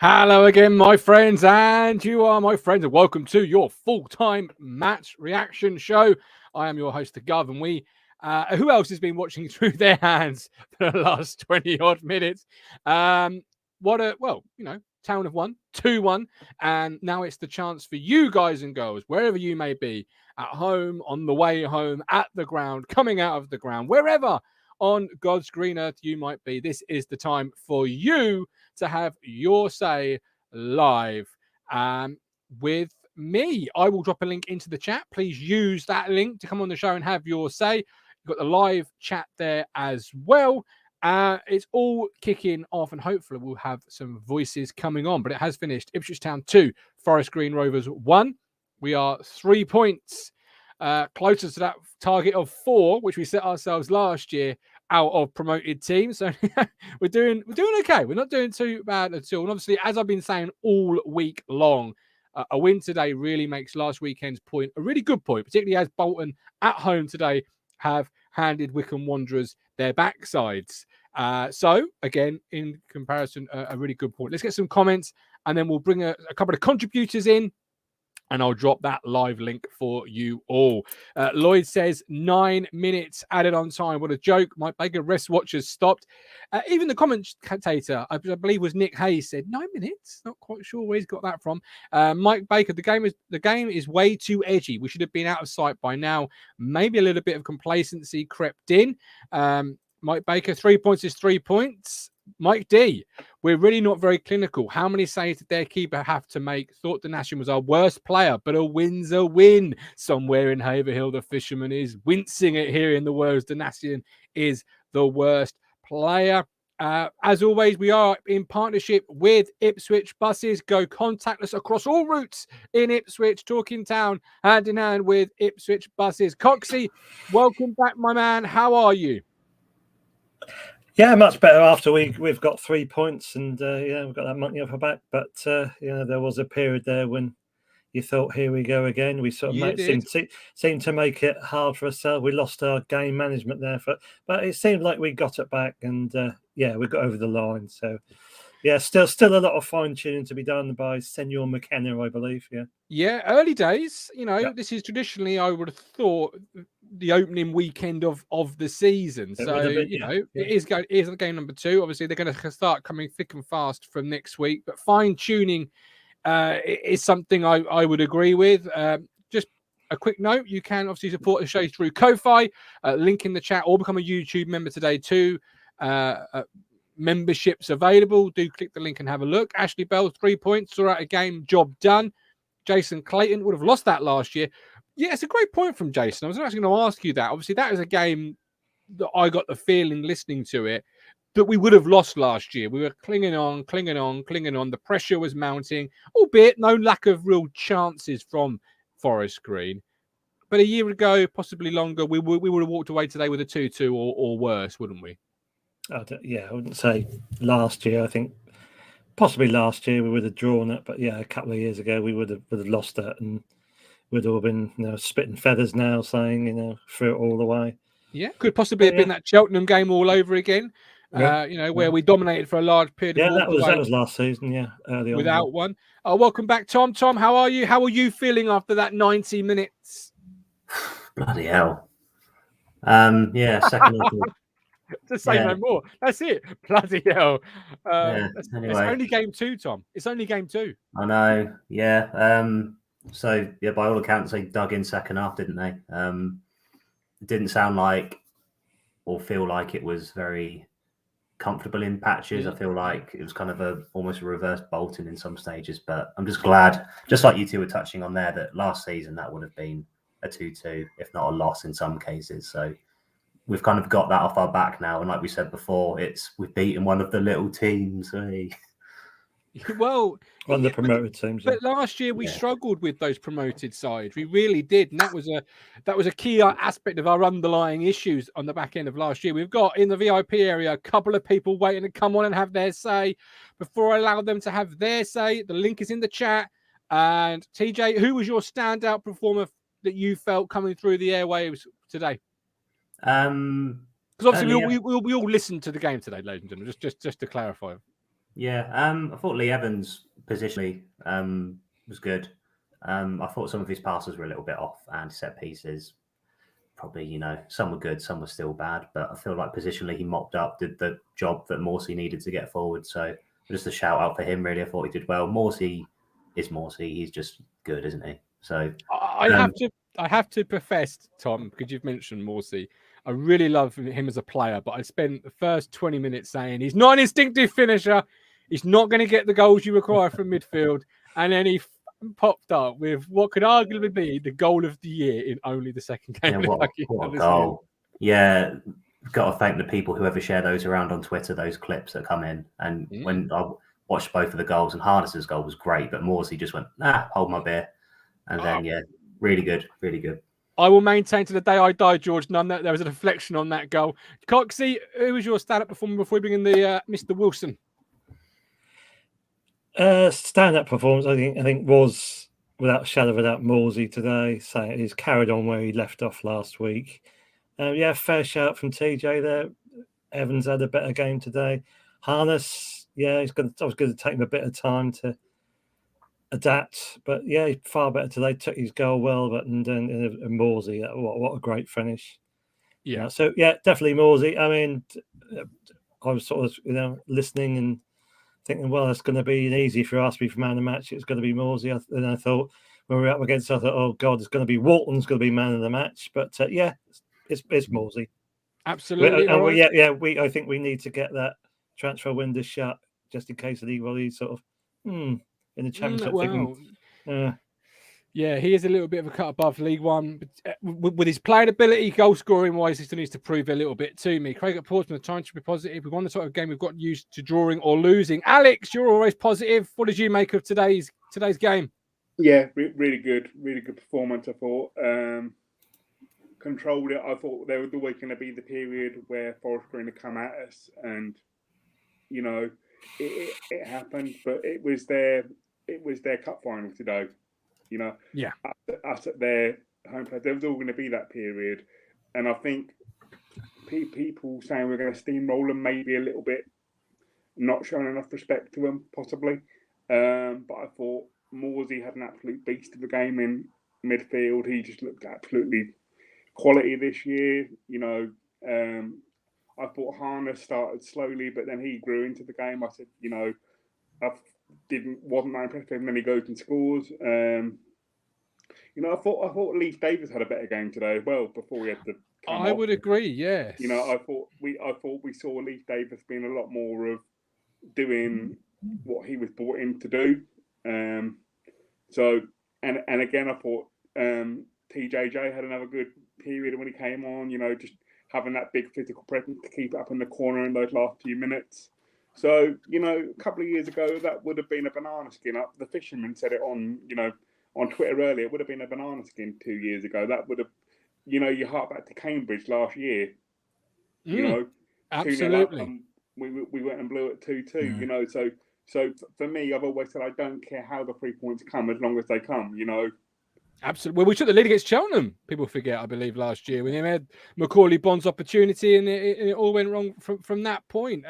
Hello again, my friends, and you are my friends, and welcome to your full-time match reaction show. I am your host, the Gov, and who else has been watching through their hands for the last 20-odd minutes? Town have won 2-1, and now it's the chance for you guys and girls, wherever you may be, at home, on the way home, at the ground, coming out of the ground, wherever on God's green earth you might be. This is the time for you to have your say live with me. I will drop a link into the chat. Please use that link to come on the show and have your say. You've got the live chat there as well. It's all kicking off, and hopefully we'll have some voices coming on. But it has finished. Ipswich Town 2, Forest Green Rovers 1. We are 3 points closer to that target of 4, which we set ourselves last year out of promoted teams. So we're doing okay. We're not doing too bad at all. And obviously, as I've been saying all week long, a win today really makes last weekend's point a really good point, particularly as Bolton at home today have handed Wycombe Wanderers their backsides. So again, in comparison, a really good point. Let's get some comments, and then we'll bring a couple of contributors in, and I'll drop that live link for you all. Lloyd says 9 minutes added on time. What a joke. Mike Baker, rest watchers stopped. Even the commentator, I believe was Nick Hayes, said 9 minutes. Not quite sure where he's got that from. Mike Baker, the game is way too edgy. We should have been out of sight by now. Maybe a little bit of complacency crept in. Mike Baker, 3 points is 3 points. Mike D, we're really not very clinical. How many saves did their keeper have to make? Thought Donatian was our worst player, but a win's a win. Somewhere in Haverhill, the fisherman is wincing at hearing the words Donatian is the worst player. As always, we are in partnership with Ipswich Buses. Go contact us across all routes in Ipswich, Talking Town, hand in hand with Ipswich Buses. Coxie, welcome back, my man. How are you? Yeah, much better after we've got 3 points, and we've got that monkey off our back. But there was a period there when you thought, here we go again. We sort of seemed to make it hard for ourselves. We lost our game management there, but it seemed like we got it back, and we got over the line. So yeah, still a lot of fine tuning to be done by Senor McKenna, I believe. Yeah, early days. This is traditionally, I would have thought, the opening weekend of the season. It is game number 2. Obviously, they're going to start coming thick and fast from next week. But fine tuning is something I would agree with. Just a quick note: you can obviously support the show through Ko-fi. Link in the chat, or become a YouTube member today too. Memberships available. Do click the link and have a look. Ashley Bell, 3 points. Saw out a game, job done. Jason Clayton would have lost that last year. Yeah, it's a great point from Jason. I was actually going to ask you that. Obviously, that was a game that I got the feeling listening to it that we would have lost last year. We were clinging on. The pressure was mounting, albeit no lack of real chances from Forest Green. But a year ago, possibly longer, we would have walked away today with a 2-2 or worse, wouldn't we? I wouldn't say last year. I think possibly last year we would have drawn it, but a couple of years ago we would have lost it, and we'd all been spitting feathers now, saying threw it all away. Yeah, could possibly have been that Cheltenham game all over again. Where we dominated for a large period. Yeah, that was last season. Yeah, early on. Without one. Welcome back, Tom. Tom, how are you? How are you feeling after that 90 minutes? Bloody hell. Second. To say no more. That's it. Bloody hell. Anyway. It's only game 2, Tom. It's only game 2. I know. Yeah. By all accounts, they dug in second half, didn't they? It didn't sound like or feel like it was very comfortable in patches. I feel like it was kind of almost a reverse Bolton in some stages. But I'm just glad, just like you two were touching on there, that last season that would have been a 2-2, if not a loss in some cases. So we've kind of got that off our back now, and like we said before, we've beaten one of the little teams. Well, one of the promoted teams. But last year we struggled with those promoted sides. We really did, and that was a key aspect of our underlying issues on the back end of last year. We've got in the VIP area a couple of people waiting to come on and have their say. Before I allow them to have their say, the link is in the chat. And TJ, who was your standout performer that you felt coming through the airwaves today? Because obviously we all listened to the game today, ladies and gentlemen. Just to clarify. Yeah, I thought Lee Evans positionally was good. I thought some of his passes were a little bit off, and set pieces probably, some were good, some were still bad. But I feel like positionally he mopped up, did the job that Morsy needed to get forward. So just a shout out for him, really. I thought he did well. Morsy is Morsy. He's just good, isn't he? So I have to profess, Tom, because you've mentioned Morsy. I really love him as a player, but I spent the first 20 minutes saying he's not an instinctive finisher. He's not going to get the goals you require from midfield. And then he popped up with what could arguably be the goal of the year in only the second game. Yeah, what a goal. Yeah, got to thank the people who ever share those around on Twitter, those clips that come in. And when I watched both of the goals, and Harness's goal was great, but Morsy just went, hold my beer. And then, really good, really good. I will maintain to the day I die, George, none that there was a deflection on that goal. Coxie, who was your stand-up performer before we bring in the Mr. Wilson? Stand-up performance, I think was without a shadow of a doubt Morsy today. So he's carried on where he left off last week. Fair shout from TJ there. Evans had a better game today. Harness, I was going to take him a bit of time to adapt, but far better today. Took his goal well, but and Morsy, what a great finish. Definitely Morsy. I mean, I was sort of listening and thinking, well, it's going to be easy if you ask me for man of the match. It's going to be Morsy. And I thought when we were up against, I thought, oh God, it's going to be Walton's going to be man of the match. But it's Morsy. Absolutely. I think we need to get that transfer window shut just in case anybody sort of in the championship. He is a little bit of a cut above League One, but with his playing ability, goal scoring wise, he still needs to prove a little bit to me. Craig at Portsmouth trying to be positive. We won the sort of game we've got used to drawing or losing. Alex, you're always positive. What did you make of today's game? Yeah, really good performance. I thought controlled it. I thought there was always going to be the period where Forest were going to come at us, and it happened, but it was their cup final today. Us at their home place, there was all going to be that period, and I think people saying we're going to steamroll them maybe a little bit, not showing enough respect to them, possibly. But I thought Morsy had an absolute beast of a game in midfield. He just looked absolutely quality this year. I thought Harness started slowly, but then he grew into the game. I said, I wasn't that impressed with him. Then he goes and scores. I thought Leif Davis had a better game today as well. Before we had to, I would agree. Yes. I thought we saw Leif Davis being a lot more of doing what he was brought in to do. And again, I thought TJJ had another good period when he came on. Just having that big physical presence to keep it up in the corner in those last few minutes. So, a couple of years ago, that would have been a banana skin up. The fisherman said it on Twitter earlier. It would have been a banana skin 2 years ago. That would have, you hark back to Cambridge last year. Absolutely. We went and blew it 2-2. So for me, I've always said I don't care how the 3 points come as long as they come. Absolutely. Well, we took the lead against Cheltenham. People forget, I believe, last year when they had Macaulay Bond's opportunity, and it all went wrong from that point.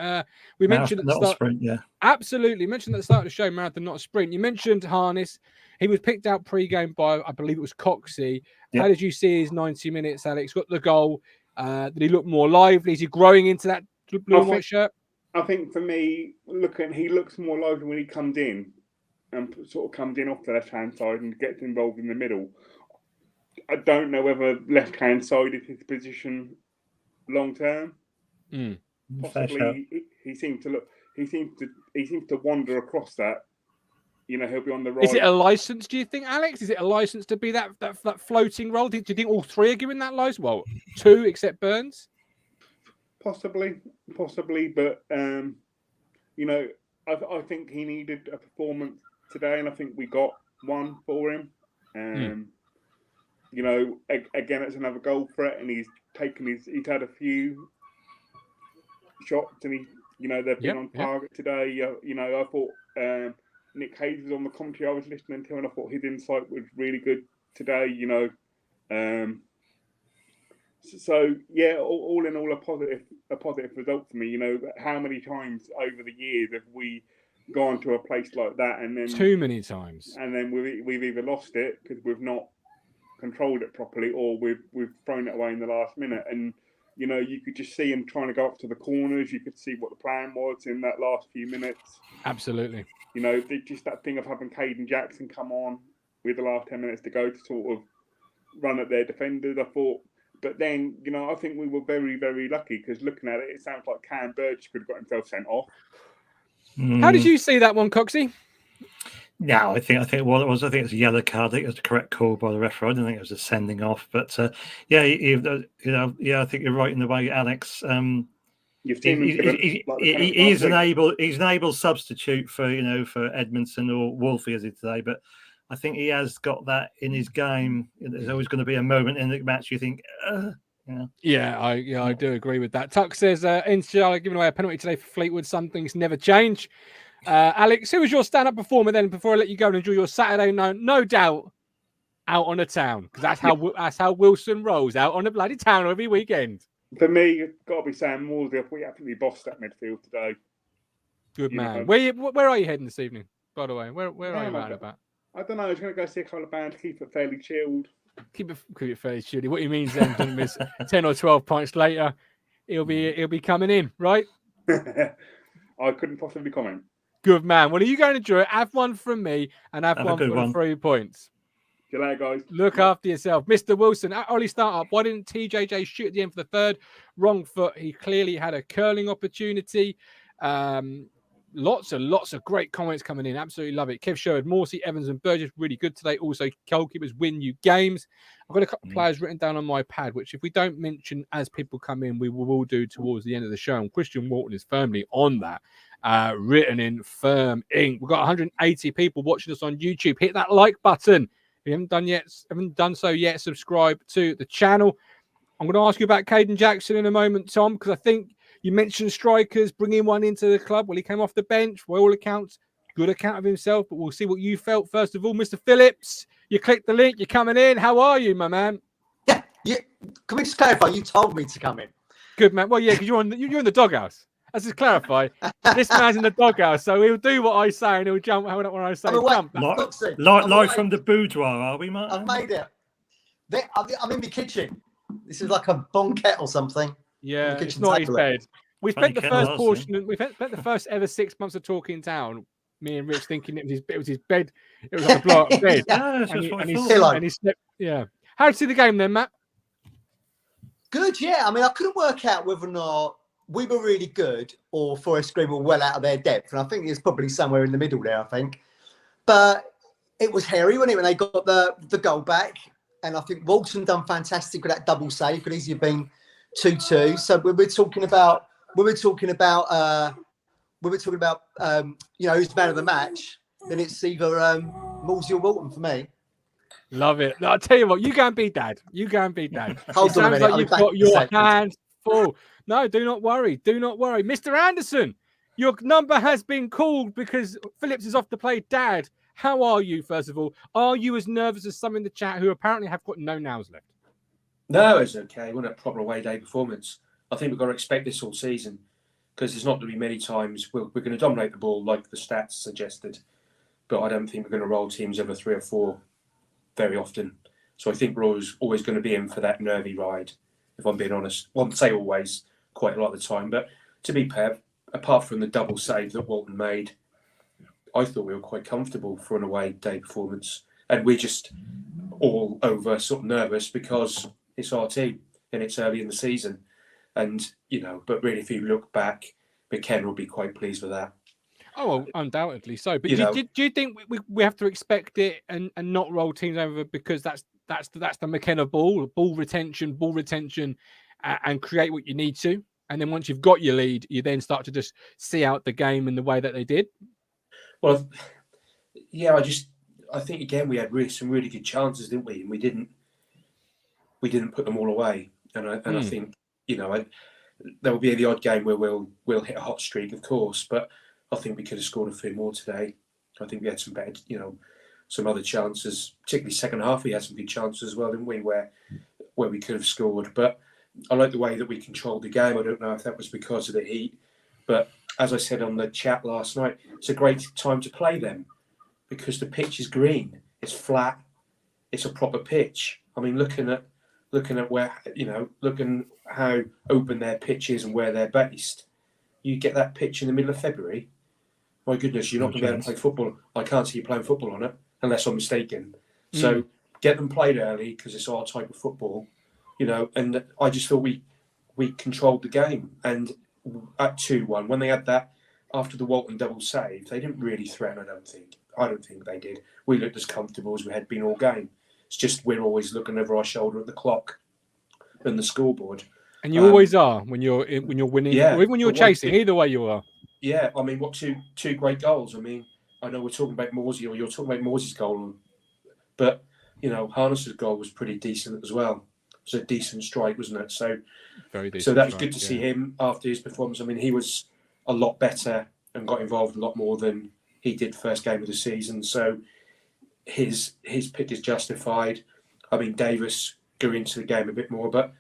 We mentioned at the start, sprint, absolutely. You mentioned at the start of the show, marathon, not a sprint. You mentioned Harness. He was picked out pre-game by, I believe it was Coxie. Yep. How did you see his 90 minutes, Alex? Got the goal. Did he look more lively? Is he growing into that blue and white shirt? I think for me, he looks more lively when he comes in. And sort of comes in off the left-hand side and gets involved in the middle. I don't know whether left-hand side is his position long-term. Possibly, he seems to wander across that. He'll be on the right. Is it a license? Do you think, Alex? Is it a license to be that floating role? Do you think all three are given that license? Well, two except Burns. Possibly, but I think he needed a performance today, and I think we got one for him. Again, it's another goal threat, and he's had a few shots, and they've been on target today. I thought Nick Hayes was on the commentary I was listening to, and I thought his insight was really good today. So all in all, a positive result for me. How many times over the years have we gone to a place like that, and then too many times, and then we've either lost it because we've not controlled it properly, or we've thrown it away in the last minute. And you could just see him trying to go up to the corners. You could see what the plan was in that last few minutes. Absolutely. Just that thing of having Caden Jackson come on with the last 10 minutes to go to sort of run at their defenders. I thought, but then I think we were very, very lucky, because looking at it, it sounds like Cam Burgess could have got himself sent off. How did you see that one, Coxie? No, I think it was a yellow card. I think it was the correct call by the referee. I don't think it was a sending off. But I think you're right in the way, Alex. He's an able substitute for Edmondson or Wolfie as it today. But I think he has got that in his game. There's always going to be a moment in the match you think, I do agree with that. Tuck says, Inshallah giving away a penalty today for Fleetwood. Some things never change. Alex, who was your stand-up performer then? Before I let you go and enjoy your Saturday, no doubt, out on the town, because that's how Wilson rolls, out on the bloody town every weekend. For me, it's got to be Sam Morsy. I thought he absolutely bossed that midfield today. Good man. Where are you heading this evening? By the way, where are you out about? I don't know. I was going to go see a couple of bands, keep it fairly chilled. Keep it fairly chilled. What he means then, don't miss 10 or 12 pints later, he'll be coming in, right? I couldn't possibly comment. Good man. Well, are you going to enjoy it? Have one from me and have one for the 3 points. See you later, guys. Look after yourself. Mr. Wilson, at Ollie Startup, why didn't TJJ shoot at the end for the third? Wrong foot. He clearly had a curling opportunity. Lots of great comments coming in. Absolutely love it. Kev showed Morsy, Evans and Burgess really good today. Also, goalkeepers win you games. I've got a couple of players written down on my pad, which if we don't mention as people come in, we will do towards the end of the show. And Christian Walton is firmly on that. Written in firm ink. We've got 180 people watching us on YouTube. Hit that like button. If you haven't done so yet, subscribe to the channel. I'm going to ask you about Caden Jackson in a moment, Tom, because I think you mentioned strikers, bringing one into the club. Well, he came off the bench. By all accounts, good account of himself, but we'll see what you felt. First of all, Mr. Phillips, you clicked the link. You're coming in. How are you, my man? Yeah. Can we just clarify? You told me to come in. Good, man. Well, yeah, because you're in the doghouse. Let's just clarify. This man's in the doghouse, so he'll do what I say and he'll jump when I say jump. Live from the boudoir, are we, Mark? I've made it. I'm in the kitchen. This is like a bonket or something. Yeah, it's not his bed. We spent the first portion. We spent the first ever 6 months of Talking Town. Me and Rich thinking it was his bed. It was like a blow-up bed. And he slept. Yeah. How did you see the game then, Matt? Good. Yeah. I mean, I couldn't work out whether or not we were really good or Forest Green were well out of their depth, and I think it's probably somewhere in the middle there. I think, but it was hairy, wasn't it, when they got the goal back? And I think Walton done fantastic with that double save. Could easily have been 2-2. So we're talking about who's man of the match, then it's either Morsy or Walton for me. Love it. No, I'll tell you what, you go and be dad. Hold on a minute. Like you've got your hands full. No, do not worry. Mr. Anderson, your number has been called because Phillips is off to play dad. How are you, first of all? Are you as nervous as some in the chat who apparently have got no nails left? No, it's okay. We're in a proper away day performance. I think we've got to expect this all season because there's not going to be many times we're going to dominate the ball like the stats suggested. But I don't think we're going to roll teams over 3 or 4 very often. So I think we're always going to be in for that nervy ride, if I'm being honest. I won't say always, quite a lot of the time. But to be fair, apart from the double save that Walton made, I thought we were quite comfortable for an away day performance. And we're just all over sort of nervous because it's our team and it's early in the season. And, but really, if you look back, McKenna will be quite pleased with that. Oh, well, undoubtedly so. But do you think we have to expect it and not roll teams over because that's the McKenna ball retention, and create what you need to? And then once you've got your lead, you then start to just see out the game in the way that they did? Well, yeah, I think, again, we had some really good chances, didn't we? And we didn't put them all away. And I think, there will be the odd game where we'll hit a hot streak, of course, but I think we could have scored a few more today. I think we had some better, some other chances, particularly second half. We had some good chances as well, didn't we, where we could have scored. But I like the way that we controlled the game. I don't know if that was because of the heat But as I said on the chat last night, it's a great time to play them because the pitch is green, it's flat, it's a proper pitch. I mean, looking at where, looking how open their pitch is and where they're based, you get that pitch in the middle of February. My goodness, you're not going to be able to play football. I can't see you playing football on it unless I'm mistaken. So get them played early because it's our type of football, and I just thought we controlled the game. And at 2-1, when they had that after the Walton double save, they didn't really threaten. I don't think they did. We looked as comfortable as we had been all game. It's just we're always looking over our shoulder at the clock and the scoreboard. And you always are when you're winning, or even when you're chasing. Either way, you are. Yeah, I mean, what two great goals? I mean, I know we're talking about Morsy, or you're talking about Morsy's goal, but Harness's goal was pretty decent as well. It was a decent strike, wasn't it? So, very decent. So that was good to see him after his performance. I mean, he was a lot better and got involved a lot more than he did first game of the season. So his pick is justified. I mean, Davis grew into the game a bit more, but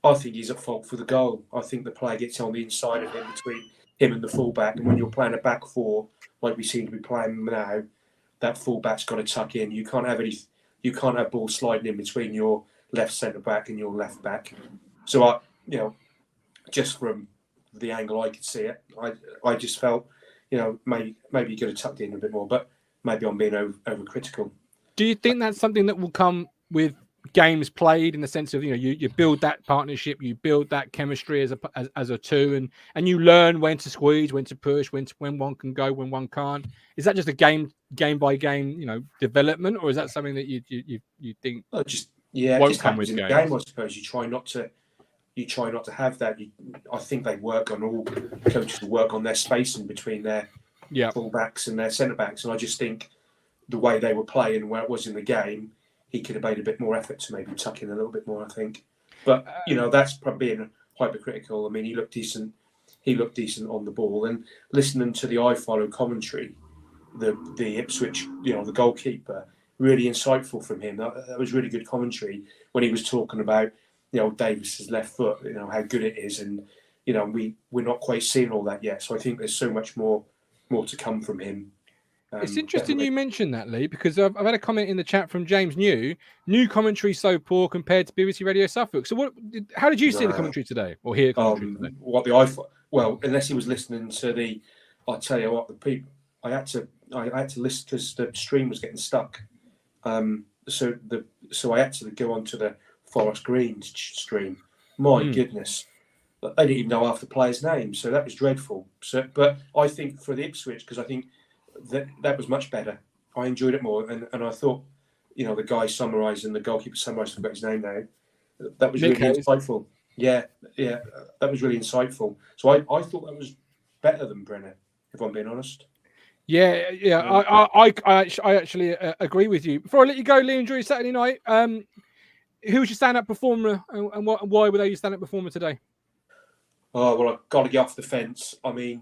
I think he's at fault for the goal. I think the play gets on the inside of him between him and the fullback. And when you're playing a back four, like we seem to be playing now, that fullback's got to tuck in. You can't have balls sliding in between your left centre back and your left back. So just from the angle I could see it, I just felt, maybe you could have tucked in a bit more, but maybe I'm being overcritical. Do you think that's something that will come with games played, in the sense of you build that partnership, you build that chemistry as a two, and you learn when to squeeze, when to push, when one can go, when one can't? Is that just a game by game development, or is that something that you think won't come with games? Game, I suppose you try not to have that. I think they work on, all coaches work on their spacing between their full-backs and their centre-backs, and I just think the way they were playing, where it was in the game, he could have made a bit more effort to maybe tuck in a little bit more, I think. But, that's probably being hypercritical. I mean, he looked decent. He looked decent on the ball. And listening to the iFollow commentary, the Ipswich, the goalkeeper, really insightful from him. That was really good commentary when he was talking about, Davis's left foot, how good it is. And, we're not quite seeing all that yet. So I think there's so much more to come from him. It's interesting you mentioned that, Lee, because I've had a comment in the chat from James New commentary so poor compared to BBC Radio Suffolk. So how did you see the commentary today, or hear commentary today? Well, unless he was listening to I'll tell you what, the people, I had to listen because the stream was getting stuck. So I had to go onto the Forest Green stream. My goodness, they didn't even know half the players' names, so that was dreadful. So, but I think for the Ipswich, because I think that was much better. I enjoyed it more, and I thought, the guy summarising, the goalkeeper summarising, I forgot his name now. That was really insightful. Yeah, that was really insightful. So I thought that was better than Brenner, if I'm being honest. Yeah. I actually agree with you. Before I let you go, Lee, enjoy your Saturday night. Who was your stand-up performer, and why were they your stand-up performer today? Oh well, I've got to get off the fence. I mean,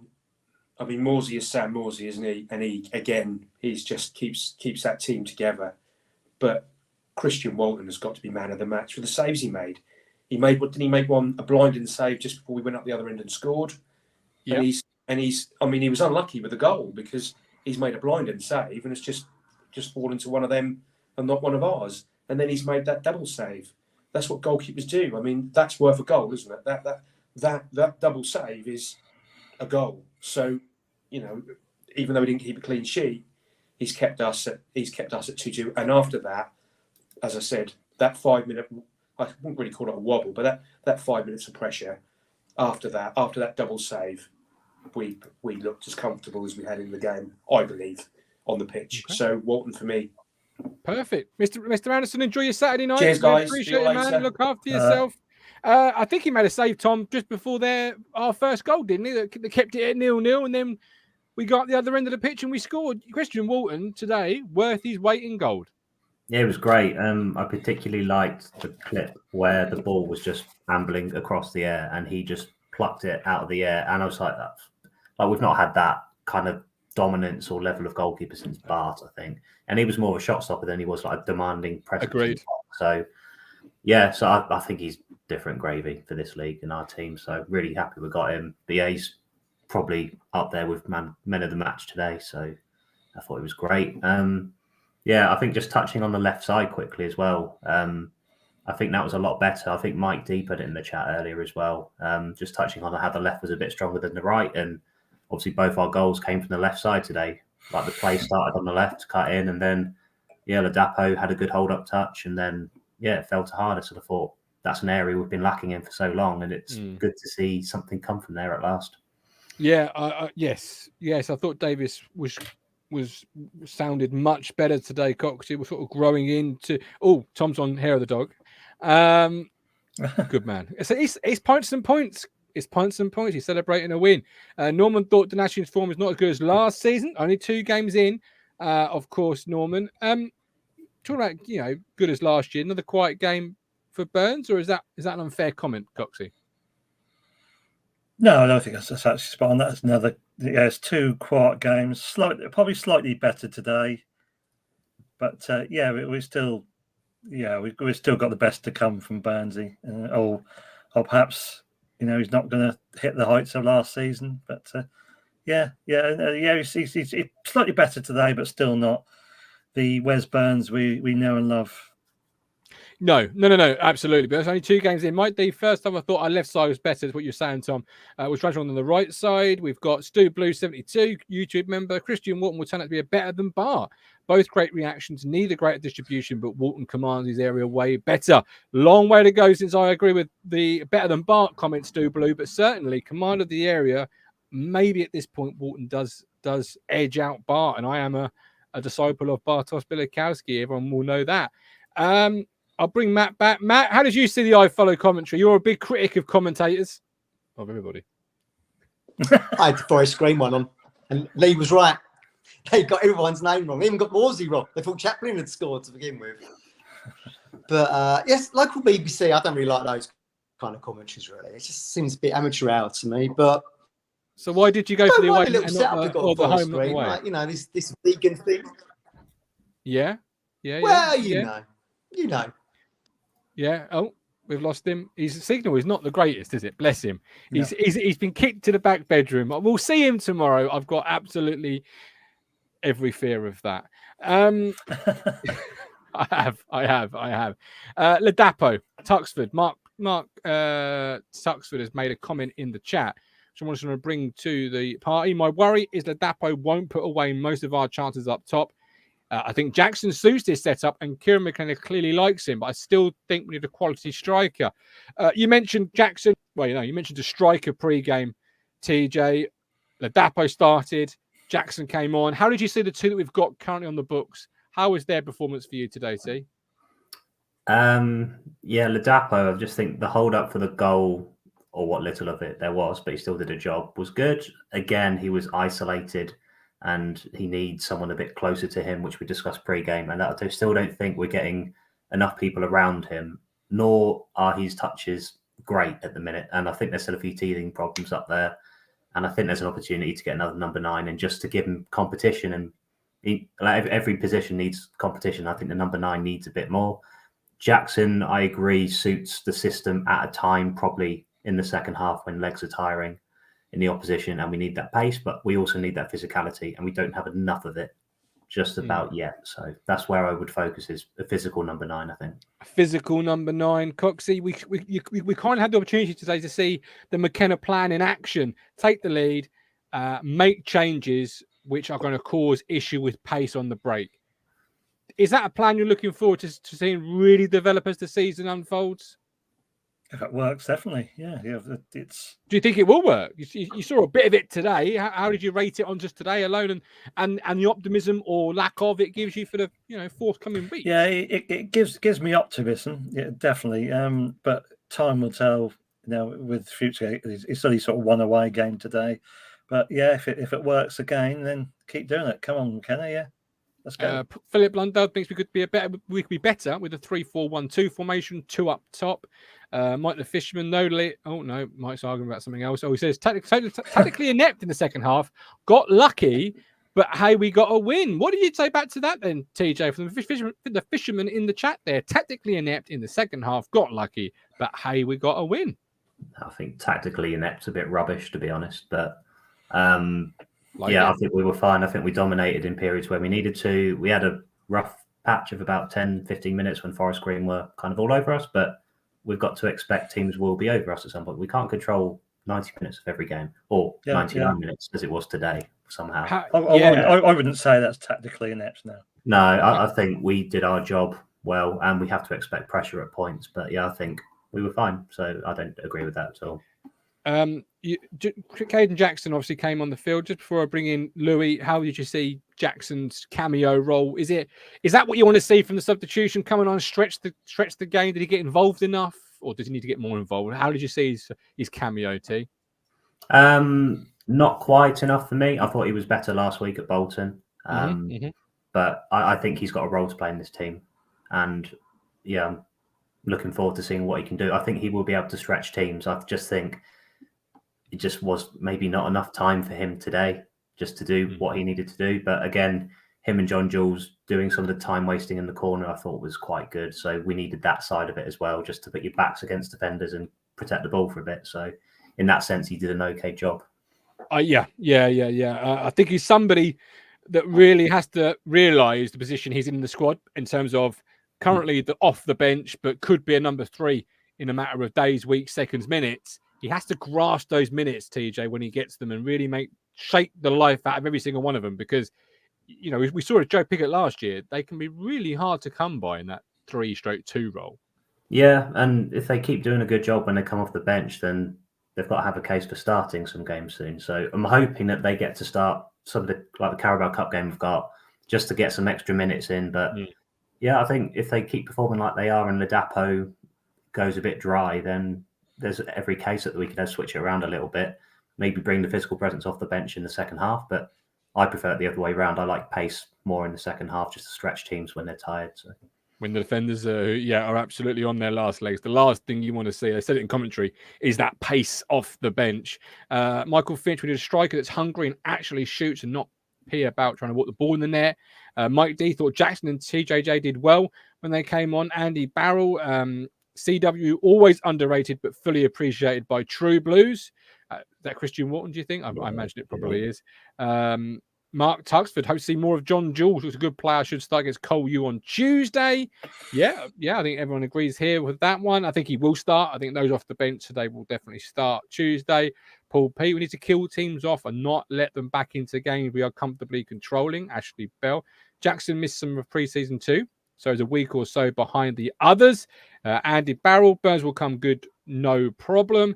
Morsy is Sam Morsy, isn't he? And he's just keeps that team together. But Christian Walton has got to be man of the match for the saves he made. Didn't he make a blinding save just before we went up the other end and scored? Yeah. And he was unlucky with the goal because he's made a blinding save and it's just fallen to one of them and not one of ours. And then he's made that double save. That's what goalkeepers do. I mean, that's worth a goal, isn't it? That double save is a goal. So, even though he didn't keep a clean sheet, he's kept us at 2-2. And after that, as I said, that 5 minute, I wouldn't really call it a wobble, but that 5 minutes of pressure after that double save, we looked as comfortable as we had in the game, I believe, on the pitch. Okay. So Walton for me. Perfect. Mr. Anderson, enjoy your Saturday night. Cheers, guys. Appreciate it, man. Look after yourself. I think he made a save, Tom, just before our first goal, didn't he? They kept it at 0-0, and then we got the other end of the pitch and we scored. Christian Walton today, worth his weight in gold. Yeah, it was great. I particularly liked the clip where the ball was just ambling across the air and he just plucked it out of the air. And I was like, we've not had that kind of dominance or level of goalkeeper since Bart, I think. And he was more of a shot stopper than he was like demanding presence. Agreed. So, yeah, so I think he's different gravy for this league and our team. So really happy we got him. But yeah, he's probably up there with men of the match today. So I thought it was great. I think just touching on the left side quickly as well. I think that was a lot better. I think Mike D put it in the chat earlier as well. Just touching on how the left was a bit stronger than the right. And obviously both our goals came from the left side today. Like the play started on the left, cut in, and then, Ladapo had a good hold-up touch. And then, it fell to harder. So I thought that's an area we've been lacking in for so long. And it's good to see something come from there at last. Yeah, yes. I thought Davis sounded much better today, Cox. He was sort of growing into. Oh, Tom's on Hair of the Dog. Good man. It's points and points. It's points and points. He's celebrating a win. Norman thought Donatian's form is not as good as last season. Only 2 games in, of course. Norman, talking about good as last year. Another quiet game for Burns, or is that an unfair comment, Coxie? No, I don't think that's actually spot on. That's another. Yeah, it's 2 quiet games. Probably slightly better today, but we're still. Yeah, we've still got the best to come from Burnsy, or perhaps he's not going to hit the heights of last season. But he's slightly better today, but still not the Wes Burns we know and love. No, absolutely. But there's only 2 games in. Might be first time I thought our left side was better, is what you're saying, Tom. We're trying on the right side. We've got Stu Blue 72, YouTube member. Christian Walton will turn out to be a better than Bar. Both great reactions, neither great distribution, but Walton commands his area way better. Long way to go since I agree with the better than Bart comment, Stu Blue, but certainly command of the area. Maybe at this point, Walton does edge out Bart, and I am a disciple of Bartosz Białkowski. Everyone will know that. I'll bring Matt back. Matt, how did you see the iFollow commentary? You're a big critic of commentators. Of everybody. I had the Forest Green one on, and Lee was right. They got everyone's name wrong. They even got Morsy wrong. They thought Chaplin had scored to begin with. But yes, local BBC, I don't really like those kind of commentaries, really. It just seems a bit amateur hour to me. But so why did you go for the away little setup they've got or the Forest home Green, away? like, this vegan thing. Yeah. Well, you know. Yeah. Oh, we've lost him. His signal is not the greatest, is it? Bless him. No. He's been kicked to the back bedroom. We'll see him tomorrow. I've got absolutely every fear of that. I have. Ladapo, Tuxford, Mark Tuxford has made a comment in the chat. So I want to bring to the party. My worry is Ladapo won't put away most of our chances up top. I think Jackson suits this setup, and Kieran McKenna clearly likes him, but I still think we need a quality striker. You mentioned Jackson. Well, you mentioned a striker pre-game, TJ. Ladapo started. Jackson came on. How did you see the 2 that we've got currently on the books? How was their performance for you today, T? Ladapo, I just think the hold-up for the goal, or what little of it there was, but he still did a job, was good. Again, he was isolated, and he needs someone a bit closer to him, which we discussed pre-game. And I still don't think we're getting enough people around him, nor are his touches great at the minute. And I think there's still a few teething problems up there. And I think there's an opportunity to get another number 9 and just to give him competition. And every position needs competition. I think the number 9 needs a bit more. Jackson, I agree, suits the system at a time, probably in the second half when legs are tiring in the opposition, and we need that pace, but we also need that physicality, and we don't have enough of it just about yet. So that's where I would focus, is a physical number 9, I think. Physical number 9. Coxie, we kind of had the opportunity today to see the McKenna plan in action, take the lead, make changes which are going to cause issue with pace on the break. Is that a plan you're looking forward to seeing really develop as the season unfolds? If it works, definitely. Yeah. It's. Do you think it will work? You saw a bit of it today. How did you rate it on just today alone, and the optimism or lack of it gives you for the forthcoming week? Yeah, it gives me optimism. Yeah, definitely. But time will tell. With future, it's only sort of one away game today. But yeah, if it works again, then keep doing it. Come on, McKenna. Yeah. Let's go. Philip Lundell thinks we could be better with a 3-4-1-2 formation, 2 up top. Mike the Fisherman, Mike's arguing about something else. Oh, he says tactically inept in the second half. Got lucky, but hey, we got a win. What did you say back to that then, TJ, from the fisherman in the chat there? Tactically inept in the second half, got lucky, but hey, we got a win. I think tactically inept's a bit rubbish, to be honest, but I think we were fine. I think we dominated in periods where we needed to. We had a rough patch of about 10, 15 minutes when Forest Green were kind of all over us, but we've got to expect teams will be over us at some point. We can't control 90 minutes of every game, or 99 minutes as it was today somehow. I wouldn't say that's tactically inept now. No, I think we did our job well, and we have to expect pressure at points. But I think we were fine. So I don't agree with that at all. Caden Jackson obviously came on the field. Just before I bring in Louis, how did you see Jackson's cameo role? Is that what you want to see from the substitution, coming on, stretch the game? Did he get involved enough, or does he need to get more involved? How did you see his cameo, T? Not quite enough for me. I thought he was better last week at Bolton, but I think he's got a role to play in this team, and I'm looking forward to seeing what he can do. I think he will be able to stretch teams. I just think it just was maybe not enough time for him today just to do what he needed to do. But again, him and John Jules doing some of the time wasting in the corner, I thought was quite good. So we needed that side of it as well, just to put your backs against defenders and protect the ball for a bit. So in that sense, he did an okay job. I think he's somebody that really has to realise the position he's in the squad in terms of currently off the bench, but could be a number 3 in a matter of days, weeks, seconds, minutes. He has to grasp those minutes, TJ, when he gets them, and really shake the life out of every single one of them. Because, we saw it Joe Pickett last year. They can be really hard to come by in that 3/2 role. Yeah, and if they keep doing a good job when they come off the bench, then they've got to have a case for starting some games soon. So I'm hoping that they get to start some of the Carabao Cup game we've got, just to get some extra minutes in. But I think if they keep performing like they are and Ladapo goes a bit dry, then there's every case that we could switch it around a little bit, maybe bring the physical presence off the bench in the second half. But I prefer it the other way around. I like pace more in the second half, just to stretch teams when they're tired. So. When the defenders are absolutely on their last legs. The last thing you want to see, I said it in commentary, is that pace off the bench. Michael Finch, we did a striker that's hungry and actually shoots and not pee about trying to walk the ball in the net. Mike D thought Jackson and TJJ did well when they came on. Andy Barrell, CW, always underrated but fully appreciated by True Blues. That Christian Wharton, do you think? I imagine it probably is. Mark Tuxford, hope to see more of John Jules, who's a good player, should start against Cole U on Tuesday. Yeah, I think everyone agrees here with that one. I think he will start. I think those off the bench today will definitely start Tuesday. Paul P, we need to kill teams off and not let them back into games we are comfortably controlling. Ashley Bell. Jackson missed some of pre-season 2, so he's a week or so behind the others. Andy Barrell, Burns will come good, no problem.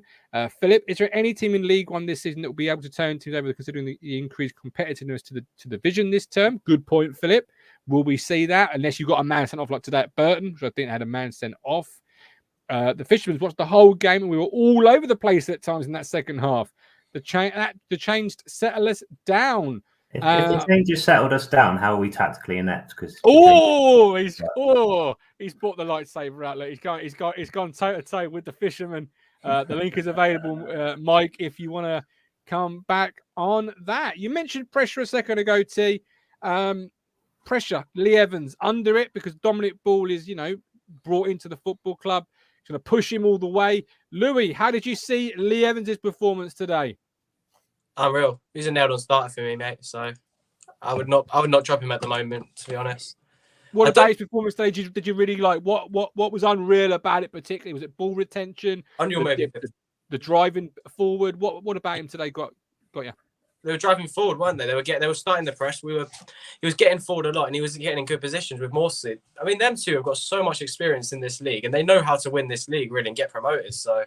Philip, is there any team in League One this season that will be able to turn teams over, considering the increased competitiveness to the division this term? Good point, Philip. Will we see that? Unless you got a man sent off like today at Burton, which I think had a man sent off. The Fishermen watched the whole game and we were all over the place at times in that second half. The change settled us down. If the changes settled us down, how are we tactically inept? Because he's brought the lightsaber out. Look, he's gone toe to toe with the Fishermen. The link is available, Mike, if you want to come back on that. You mentioned pressure a second ago, T. Pressure, Lee Evans under it because Dominic Ball is, brought into the football club. He's going to push him all the way. Louis, how did you see Lee Evans' performance today? Unreal. He's a nailed-on starter for me, mate. So I would not drop him at the moment, to be honest. What about his performance today? Did you really like? What was unreal about it particularly? Was it ball retention? The driving forward. What about him today got you? They were driving forward, weren't they? They were starting the press. He was getting forward a lot, and he was getting in good positions with Morsy. I mean, them two have got so much experience in this league, and they know how to win this league really and get promoted. So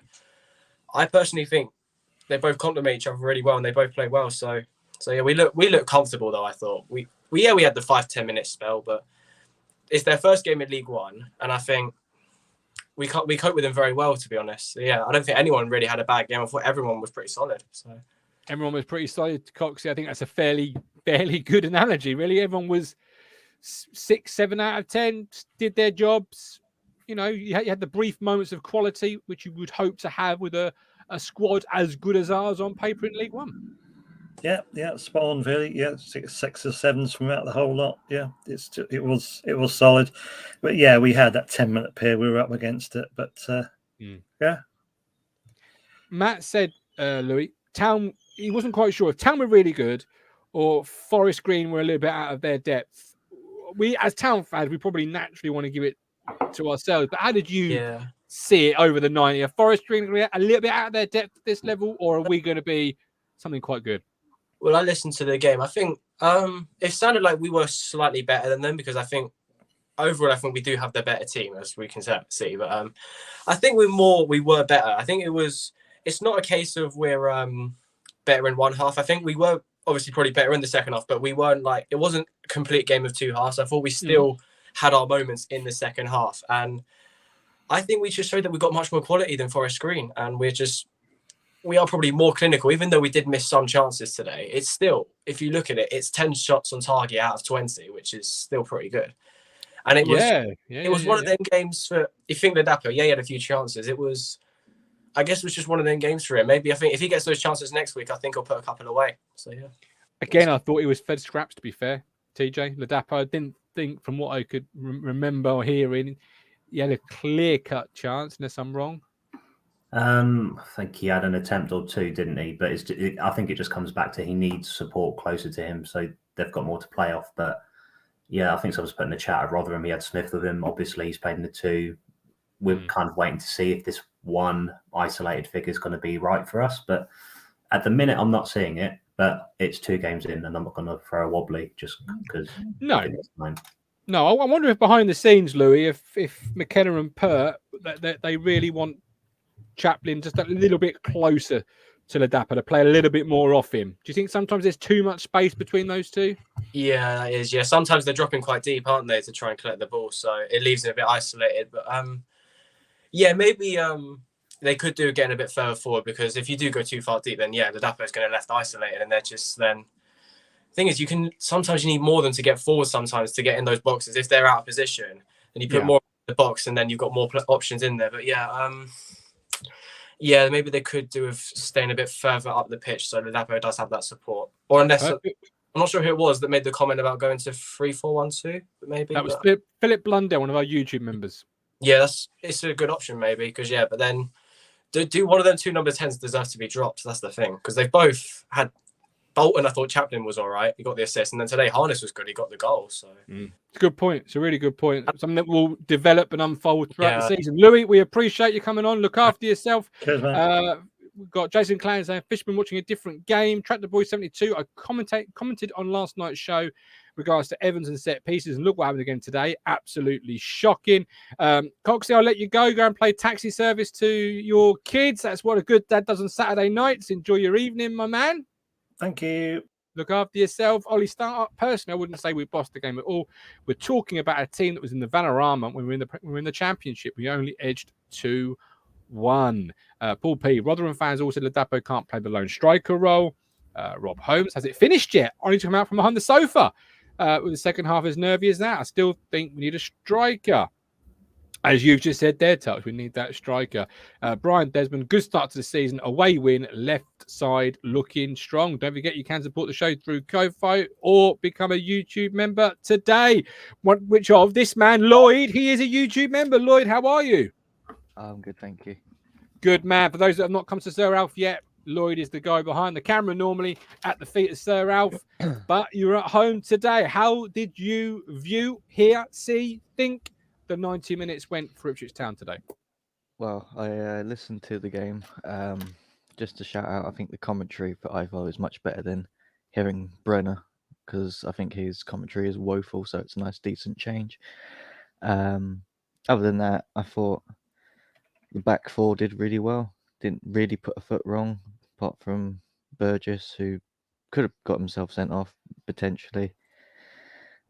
I personally think they both complement each other really well, and they both play well. So yeah, we look comfortable though. I thought we had the 5-10 minute spell, but it's their first game in League One, and I think we cope with them very well, to be honest. So, yeah, I don't think anyone really had a bad game. I thought everyone was pretty solid. So everyone was pretty solid, Coxie. I think that's a fairly good analogy. Really, everyone was 6, 7 out of 10, did their jobs. You had the brief moments of quality which you would hope to have with a squad as good as ours on paper in League One. Yeah, spot on, really. Yeah, 6 or 7s from out the whole lot. Yeah, it was solid, but yeah, we had that 10-minute period. We were up against it, but yeah. Matt said, Louis, Town he wasn't quite sure if Town were really good or Forest Green were a little bit out of their depth. We, as Town fans, we probably naturally want to give it to ourselves. But how did you see it over the 90? Are Forest Green a little bit out of their depth at this level, or are we going to be something quite good? Well, I listened to the game. I think it sounded like we were slightly better than them, because I think overall, I think we do have the better team, as we can see. But I think we were better. I think it's not a case of we're better in one half. I think we were obviously probably better in the second half, but we weren't it wasn't a complete game of two halves. I thought we still had our moments in the second half. And I think we just showed that we've got much more quality than Forest Green. And we are probably more clinical, even though we did miss some chances today. It's still, if you look at it, it's 10 shots on target out of 20, which is still pretty good. And it was one of them games for, you think Ladapo, he had a few chances. I guess it was just one of them games for him. Maybe I think if he gets those chances next week, I think he'll put a couple away. So, yeah. Again, I thought he was fed scraps, to be fair, TJ. Ladapo, I didn't think, from what I could remember or hearing, he had a clear-cut chance, unless I'm wrong. I think he had an attempt or two, didn't he? But I think it just comes back to he needs support closer to him, so they've got more to play off. But yeah, I think someone's put in the chat at Rotherham. He had Smith with him. Obviously, he's played in the two. We're kind of waiting to see if this one isolated figure is going to be right for us. But at the minute, I'm not seeing it. But it's 2 games in, and I'm not going to throw a wobbly just because. No, I wonder if behind the scenes, Louis, if McKenna and Pert, they really want Chaplin just a little bit closer to Ladapo to play a little bit more off him. Do you think sometimes there's too much space between those two? Yeah, that is. Yeah, sometimes they're dropping quite deep, aren't they, to try and collect the ball? So it leaves them a bit isolated. But yeah, maybe they could do getting a bit further forward, because if you do go too far deep, then Ladapo is going to left isolated, and they're just then. The thing is, sometimes you need more than to get forward. Sometimes to get in those boxes, if they're out of position, and you put more in the box, and then you've got more options in there. But maybe they could do with staying a bit further up the pitch, so Ladapo does have that support. Or unless I'm not sure who it was that made the comment about going to 3-4-1-2. Maybe that was Philip Blundell, one of our YouTube members. Yeah, it's a good option maybe, because but then do one of them 2 number 10s deserve to be dropped? That's the thing, because they've both had. Bolton, I thought Chaplin was all right. He got the assist, and then today Harness was good. He got the goal. So it's a good point. It's a really good point. Something that will develop and unfold throughout the season. Louis, we appreciate you coming on. Look after yourself. Cheers, man. We've got Jason Clan saying Fishman watching a different game. Tractor Boy 72. I commented on last night's show regards to Evans and set pieces, and look what happened again today. Absolutely shocking. Coxie, I'll let you go and play taxi service to your kids. That's what a good dad does on Saturday nights. Enjoy your evening, my man. Thank you. Look after yourself. Ollie, start up. Personally, I wouldn't say we bossed the game at all. We're talking about a team that was in the Vanarama when we were in the championship. We only edged 2-1. Paul P. Rotherham fans also said Ladapo can't play the lone striker role. Rob Holmes, has it finished yet? Only to come out from behind the sofa with the second half as nervy as that. I still think we need a striker. As you've just said there, Touch, we need that striker. Brian Desmond, good start to the season. Away win, left side looking strong. Don't forget you can support the show through Ko-Fi or become a YouTube member today. Which of this man, Lloyd, he is a YouTube member. Lloyd, how are you? I'm good, thank you. Good, man. For those that have not come to Sir Alf yet, Lloyd is the guy behind the camera, normally at the feet of Sir Alf. But you're at home today. How did you view, hear, see, think the 90 minutes went for Ipswich Town today? Well, I listened to the game. Just to shout out, I think the commentary for Ivo is much better than hearing Brenner, because I think his commentary is woeful, so it's a nice, decent change. Other than that, I thought the back four did really well. Didn't really put a foot wrong, apart from Burgess, who could have got himself sent off, potentially.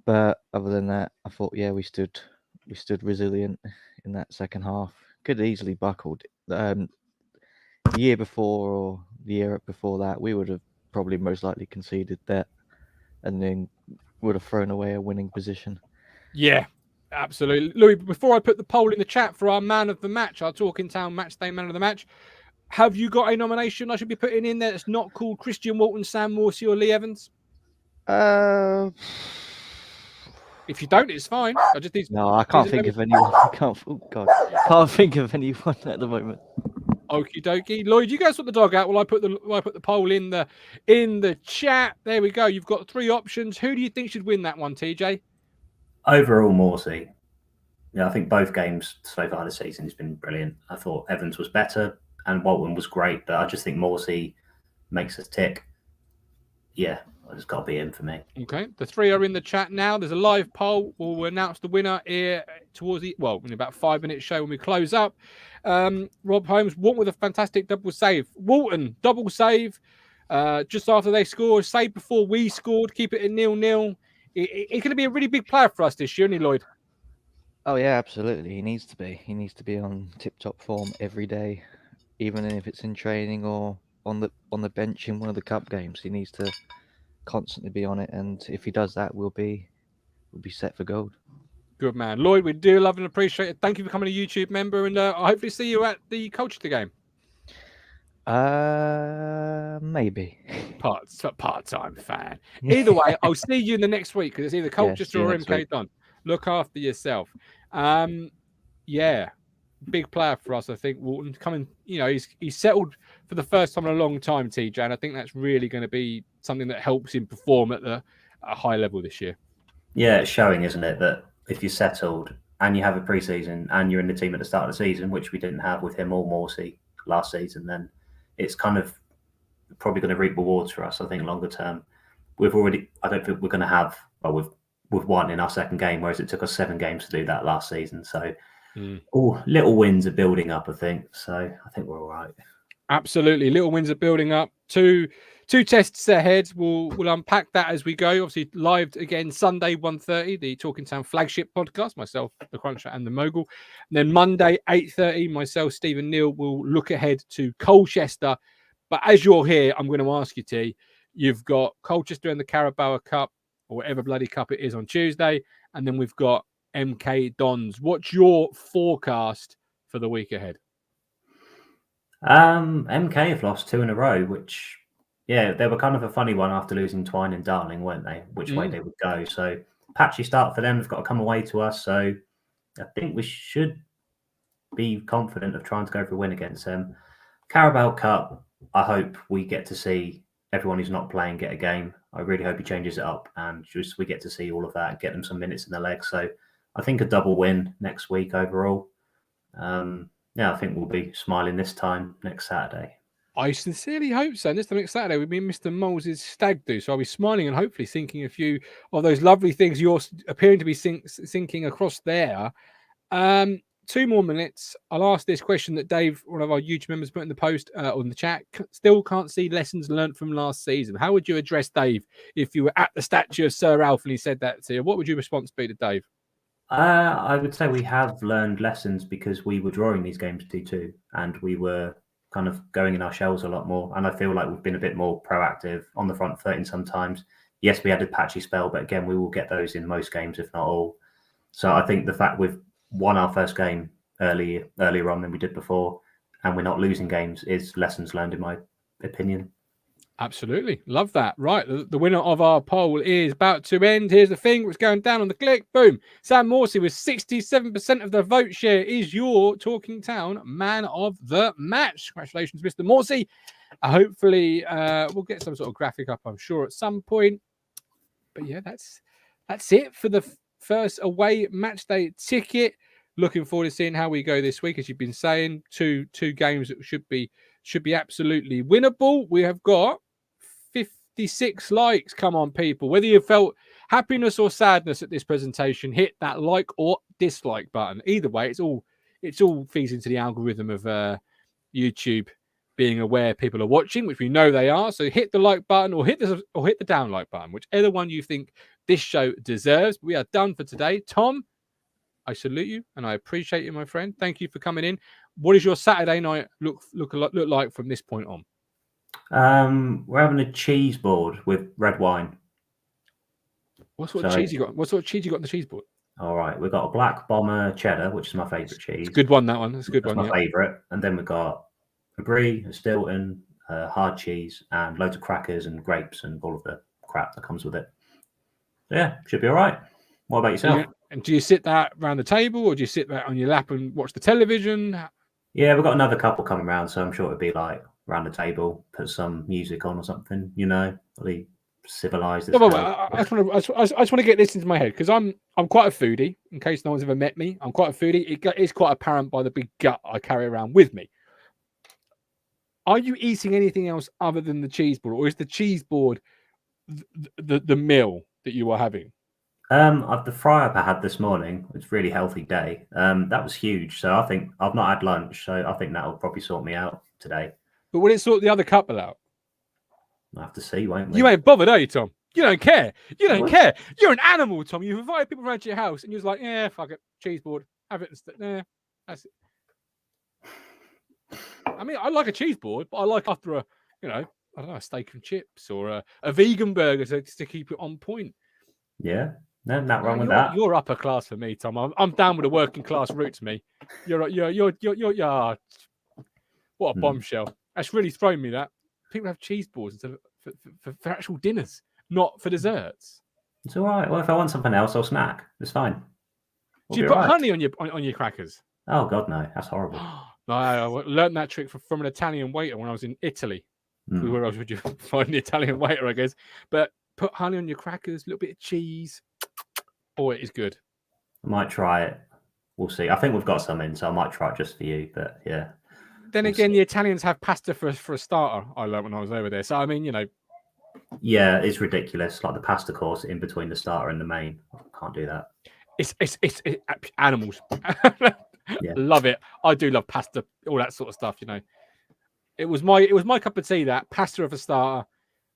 But other than that, I thought, we stood resilient in that second half. Could have easily buckled. The year before or the year before that, we would have probably most likely conceded that, and then would have thrown away a winning position. Yeah, absolutely. Louis, before I put the poll in the chat for our man of the match, our Talking Town Matchday man of the match, have you got a nomination I should be putting in there that's not called Christian Walton, Sam Morsy, or Lee Evans? If you don't, it's fine. No, I can't think of anyone. Can't think of anyone at the moment. Okie dokie. Lloyd, you guys sort the dog out. Well, I put the poll in the chat. There we go. You've got 3 options. Who do you think should win that one, TJ? Overall, Morsy. Yeah, I think both games so far this season has been brilliant. I thought Evans was better and Walton was great, but I just think Morsy makes us tick. Yeah, it's got to be him for me. Okay, the 3 are in the chat now. There's a live poll. We'll announce the winner here in about 5-minute show when we close up. Rob Holmes, Walton with a fantastic double save. Walton, double save just after they scored. Save before we scored. Keep it at 0-0. It's going to be a really big player for us this year, isn't he, Lloyd? Oh yeah, absolutely. He needs to be. He needs to be on tip-top form every day, even if it's in training or on the bench in one of the cup games. He needs to constantly be on it, and if he does that, we'll be set for gold. Good man, Lloyd. We do love and appreciate it. Thank you for becoming a YouTube member, and I hopefully see you at the Colchester game. Maybe part-time fan. Either way, I'll see you in the next week because it's either Colchester or MK Don. Look after yourself. Yeah, big player for us. I think Walton coming. He's settled for the first time in a long time, TJ, and I think that's really going to be something that helps him perform at a high level this year. Yeah, it's showing, isn't it, that if you're settled and you have a pre-season and you're in the team at the start of the season, which we didn't have with him or Morsy last season, then it's kind of probably going to reap rewards for us. I think longer term, I don't think we're going to have. Well, we've won in our second game, whereas it took us 7 games to do that last season. So, little wins are building up, I think. So, I think we're all right. Absolutely, little wins are building up. Two tests ahead. We'll unpack that as we go. Obviously, live again Sunday 1:30, the Talking Town flagship podcast. Myself, the Cruncher, and the Mogul. And then Monday 8:30, myself, Stephen Neal, will look ahead to Colchester. But as you're here, I'm going to ask you, T. You've got Colchester in the Carabao Cup, or whatever bloody cup it is, on Tuesday, and then we've got MK Dons. What's your forecast for the week ahead? MK have lost 2 in a row, which, yeah, they were kind of a funny one after losing Twine and Darling, weren't they? Which way they would go. So, patchy start for them. They've got to come away to us. So, I think we should be confident of trying to go for a win against them. Carabao Cup, I hope we get to see everyone who's not playing get a game. I really hope he changes it up and just we get to see all of that and get them some minutes in the leg. So I think a double win next week overall. I think we'll be smiling this time next Saturday. I sincerely hope so. And this time next Saturday, we'll be in Mr. Moles' stag do. So I'll be smiling and hopefully thinking a few of those lovely things you're appearing to be thinking across there. 2 more minutes. I'll ask this question that Dave, one of our YouTube members, put in the post on the chat. Still can't see lessons learned from last season. How would you address Dave if you were at the statue of Sir Alf and he said that to you? What would your response be to Dave? I would say we have learned lessons because we were drawing these games 2-2 and we were kind of going in our shells a lot more. And I feel like we've been a bit more proactive on the front foot in sometimes. Yes, we had a patchy spell, but again, we will get those in most games, if not all. So I think the fact we've won our first game earlier on than we did before, and we're not losing games is lessons learned, in my opinion. Absolutely. Love that. Right. The winner of our poll is about to end. Here's the thing. It's going down on the click. Boom. Sam Morsy with 67% of the vote share is your Talking Town man of the match. Congratulations, Mr. Morsy. Hopefully, we'll get some sort of graphic up, I'm sure, at some point. But yeah, that's it for the first away match day ticket. Looking forward to seeing how we go this week. As you've been saying, two games that should be absolutely winnable. We have got 56 likes. Come on, people. Whether you felt happiness or sadness at this presentation, hit that like or dislike button. Either way, it's all feeds into the algorithm of YouTube being aware people are watching, which we know they are. So hit the like button or hit the down like button, whichever one you think this show deserves. We are done for today. Tom, I salute you and I appreciate you, my friend. Thank you for coming in. What does your Saturday night look like from this point on? We're having a cheese board with red wine. What sort of cheese you got? What sort of cheese you got on the cheese board? All right, we've got a black bomber cheddar, which is my favourite cheese. It's a good one, that one. That's a good one. My favourite. And then we've got a brie, a Stilton, hard cheese, and loads of crackers and grapes and all of the crap that comes with it. Yeah, should be all right. What about yourself? And do you sit that around the table, or do you sit that on your lap and watch the television? Yeah, we've got another couple coming round, so I'm sure it'd be like around the table, put some music on or something, really civilized. No, I just want to get this into my head because I'm quite a foodie. In case no one's ever met me, I'm quite a foodie. It's quite apparent by the big gut I carry around with me. Are you eating anything else other than the cheese board, or is the cheese board the meal that you are having? The fry up I had this morning, it was a really healthy day. That was huge. So I think I've not had lunch, so I think that'll probably sort me out today. But will it sort the other couple out? I'll have to see, won't we? You ain't bothered, are you, Tom? You don't care. You don't care. You're an animal, Tom. You've invited people around to your house, and you're like, yeah, fuck it, cheese board, have it. Nah, that's it. I mean, I like a cheese board, but I like after a, I don't know, a steak and chips or a vegan burger to keep it on point. Yeah, no, not wrong with that. You're upper class for me, Tom. I'm down with a working class roots, me. You're what a bombshell. That's really thrown me. That people have cheese boards for actual dinners, not for desserts. It's all right. Well, if I want something else, I'll snack. It's fine. Do you put honey on your crackers? Oh God, no, that's horrible. No, I learned that trick from an Italian waiter when I was in Italy. Where else would you find an Italian waiter, I guess? But put honey on your crackers, a little bit of cheese. Oh, it is good. I might try it. We'll see. I think we've got some in, so I might try it just for you. But yeah. Then again, the Italians have pasta for a starter. I learned when I was over there. So I mean, Yeah, it's ridiculous. Like the pasta course in between the starter and the main. I can't do that. It's animals. Yeah. Love it. I do love pasta, all that sort of stuff. It was my cup of tea. That pasta of a starter,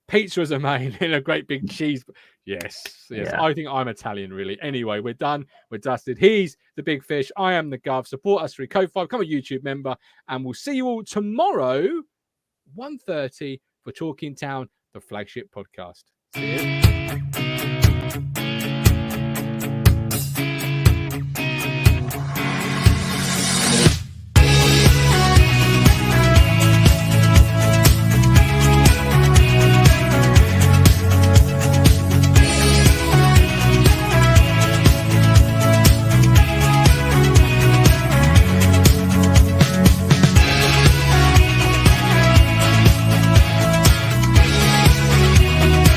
pizza as a main, in a great big cheese. Yes. Yeah. I think I'm Italian, really. Anyway, we're done. We're dusted. He's the big fish. I am the Gov. Support us through Code 5. Become a YouTube member, and we'll see you all tomorrow, 1:30 for Talking Town, the flagship podcast. See you.